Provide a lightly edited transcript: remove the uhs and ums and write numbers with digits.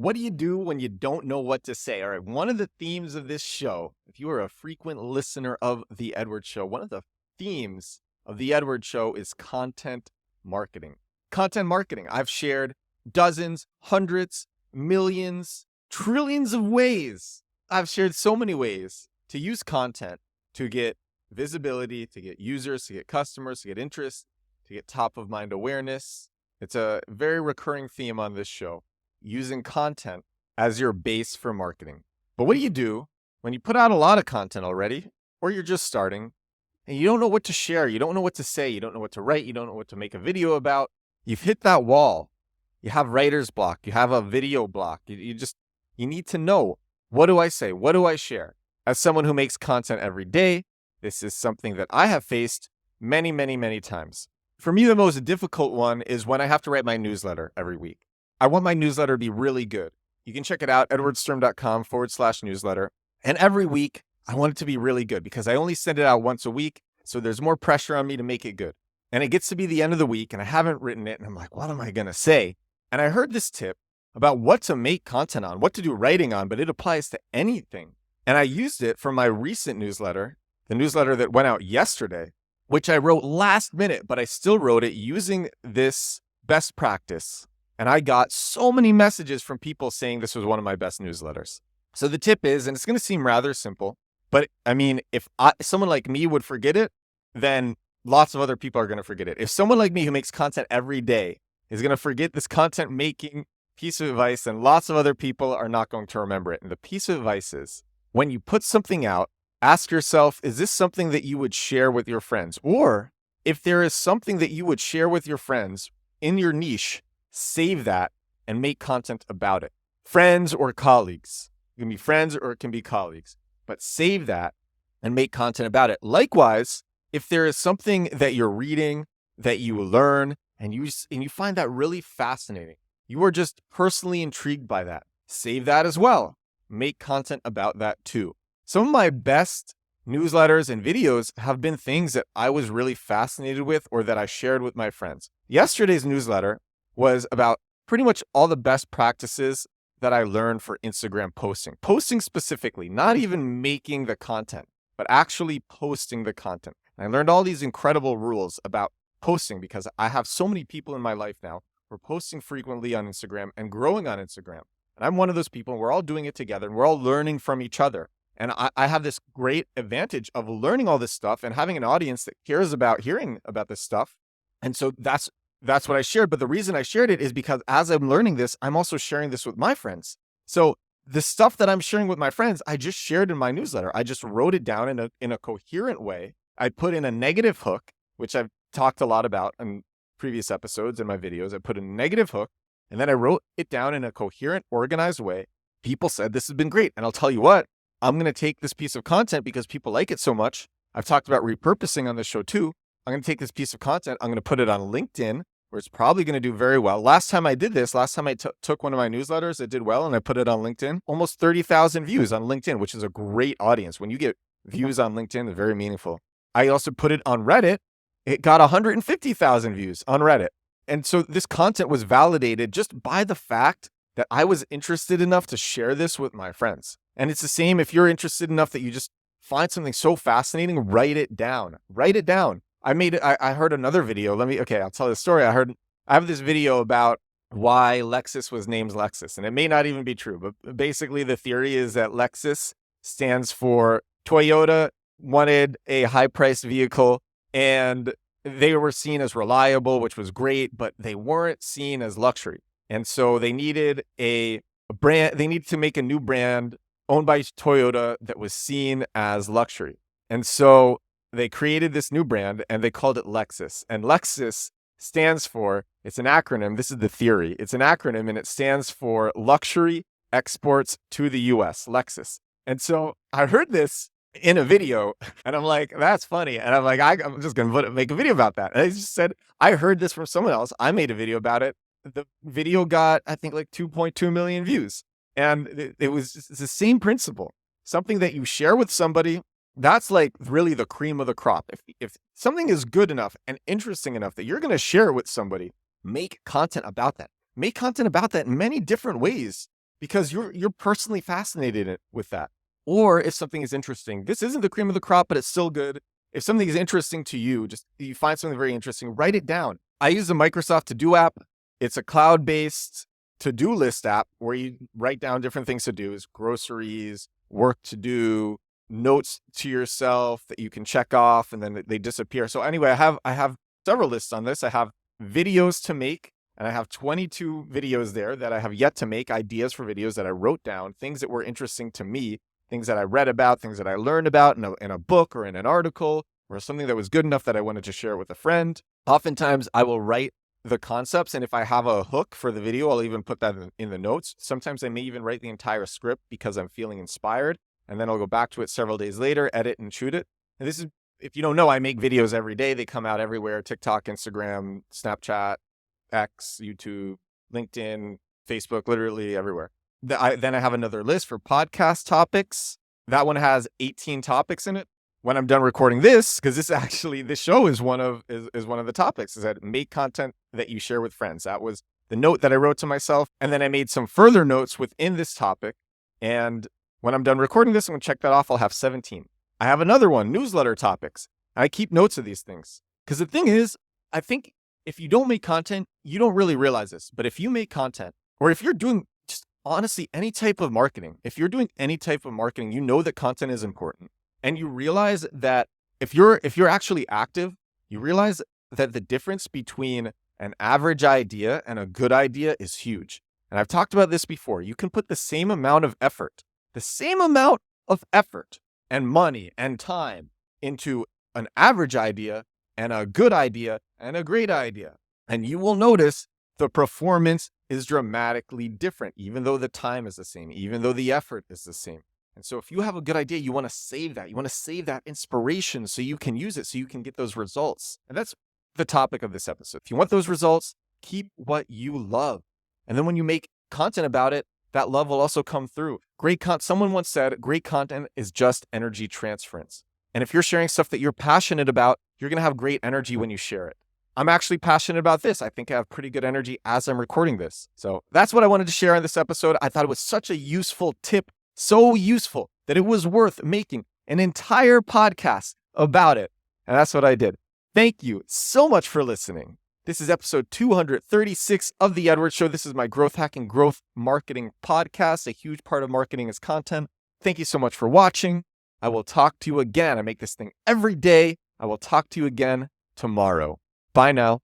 What do you do when you don't know what to say? All right, one of the themes of this show, if you are a frequent listener of The Edward Show, one of the themes of The Edward Show is content marketing. Content marketing. I've shared dozens, hundreds, millions, trillions of ways. I've shared so many ways to use content to get visibility, to get users, to get customers, to get interest, to get top of mind awareness. It's a very recurring theme on this show, using content as your base for marketing. But what do you do when you put out a lot of content already, or you're just starting, and you don't know what to share, you don't know what to say, you don't know what to write, you don't know what to make a video about? You've hit that wall. You have writer's block, you have a video block. You need to know, what do I say? What do I share? As someone who makes content every day, this is something that I have faced many, many, many times. For me, the most difficult one is when I have to write my newsletter every week. I want my newsletter to be really good. You can check it out, edwardsturm.com/newsletter. And every week, I want it to be really good because I only send it out once a week. So there's more pressure on me to make it good. And it gets to be the end of the week and I haven't written it. And I'm like, what am I going to say? And I heard this tip about what to make content on, what to do writing on, but it applies to anything. And I used it for my recent newsletter, the newsletter that went out yesterday, which I wrote last minute, but I still wrote it using this best practice. And I got so many messages from people saying this was one of my best newsletters. So the tip is, and it's going to seem rather simple, but I mean, if someone like me would forget it, then lots of other people are going to forget it. If someone like me who makes content every day is going to forget this content making piece of advice, then lots of other people are not going to remember it. And the piece of advice is, when you put something out, ask yourself, is this something that you would share with your friends? Or if there is something that you would share with your friends in your niche, save that and make content about it. Friends or colleagues. It can be friends or it can be colleagues, but save that and make content about it. Likewise, if there is something that you're reading, that you learn, and you find that really fascinating, you are just personally intrigued by that, save that as well. Make content about that too. Some of my best newsletters and videos have been things that I was really fascinated with or that I shared with my friends. Yesterday's newsletter was about pretty much all the best practices that I learned for Instagram posting. Posting specifically, not even making the content, but actually posting the content. And I learned all these incredible rules about posting because I have so many people in my life now who are posting frequently on Instagram and growing on Instagram. And I'm one of those people, and we're all doing it together, and we're all learning from each other. And I have this great advantage of learning all this stuff and having an audience that cares about hearing about this stuff. And so that's what I shared. But the reason I shared it is because as I'm learning this, I'm also sharing this with my friends. So the stuff that I'm sharing with my friends, I just shared in my newsletter. I just wrote it down in a coherent way. I put in a negative hook, which I've talked a lot about in previous episodes in my videos. I put a negative hook, and then I wrote it down in a coherent, organized way. People said this has been great. And I'll tell you what, I'm going to take this piece of content because people like it so much. I've talked about repurposing on this show too. I'm going to take this piece of content. I'm going to put it on LinkedIn, where it's probably going to do very well. Last time I did this, last time I took one of my newsletters that did well and I put it on LinkedIn, almost 30,000 views on LinkedIn, which is a great audience. When you get views on LinkedIn, it's very meaningful. I also put it on Reddit. It got 150,000 views on Reddit. And so this content was validated just by the fact that I was interested enough to share this with my friends. And it's the same if you're interested enough that you just find something so fascinating, write it down. Write it down. I heard another video. I'll tell the story. I have this video about why Lexus was named Lexus, and it may not even be true, but basically the theory is that Lexus stands for Toyota wanted a high-priced vehicle, and they were seen as reliable, which was great, but they weren't seen as luxury. And so they needed a brand, they needed to make a new brand owned by Toyota that was seen as luxury. And so they created this new brand and they called it Lexus. And Lexus stands for, it's an acronym, this is the theory, it's an acronym and it stands for Luxury Exports to the US, Lexus. And so I heard this in a video and I'm like, that's funny. And I'm like, I'm just going to make a video about that. And I just said, I heard this from someone else. I made a video about it. The video got, I think, like 2.2 million views. And it was just the same principle. Something that you share with somebody, that's like really the cream of the crop. If something is good enough and interesting enough that you're going to share it with somebody, make content about that. Make content about that in many different ways. because you're personally fascinated with that. Or if something is interesting, this isn't the cream of the crop, but it's still good. If something is interesting to you, just you find something very interesting, write it down. I use the Microsoft To-Do app. It's a cloud-based to-do list app where you write down different things to do, groceries, work to do, notes to yourself that you can check off, and then they disappear. So anyway, I have several lists on this. I have videos to make, and I have 22 videos there that I have yet to make, ideas for videos that I wrote down, things that were interesting to me, things that I read about, things that I learned about in a book or in an article, or something that was good enough that I wanted to share with a friend. Oftentimes, I will write the concepts, and if I have a hook for the video, I'll even put that in the notes. Sometimes I may even write the entire script because I'm feeling inspired, and then I'll go back to it several days later, edit and shoot it. And this is, if you don't know, I make videos every day. They come out everywhere: TikTok, Instagram, Snapchat, X, YouTube, LinkedIn, Facebook, literally everywhere. Then I have another list for podcast topics. That one has 18 topics in it. When I'm done recording this, because this show is one of the topics, is that make content that you share with friends. That was the note that I wrote to myself. And then I made some further notes within this topic. And when I'm done recording this, I'm going to check that off. I'll have 17. I have another one, newsletter topics. I keep notes of these things. Because the thing is, I think if you don't make content, you don't really realize this. But if you make content, or if you're doing just honestly any type of marketing, if you're doing any type of marketing, you know that content is important. And you realize that if you're actually active, you realize that the difference between an average idea and a good idea is huge. And I've talked about this before. You can put the same amount of effort and money and time into an average idea and a good idea and a great idea. And you will notice the performance is dramatically different, even though the time is the same, even though the effort is the same. And so if you have a good idea, you want to save that. You want to save that inspiration so you can use it, so you can get those results. And that's the topic of this episode. If you want those results, keep what you love. And then when you make content about it, that love will also come through. Someone once said, great content is just energy transference. And if you're sharing stuff that you're passionate about, you're going to have great energy when you share it. I'm actually passionate about this. I think I have pretty good energy as I'm recording this. So that's what I wanted to share in this episode. I thought it was such a useful tip. So useful that it was worth making an entire podcast about it. And that's what I did. Thank you so much for listening. This is episode 236 of The Edward Show. This is my growth hacking, growth marketing podcast. A huge part of marketing is content. Thank you so much for watching. I will talk to you again. I make this thing every day. I will talk to you again tomorrow. Bye now.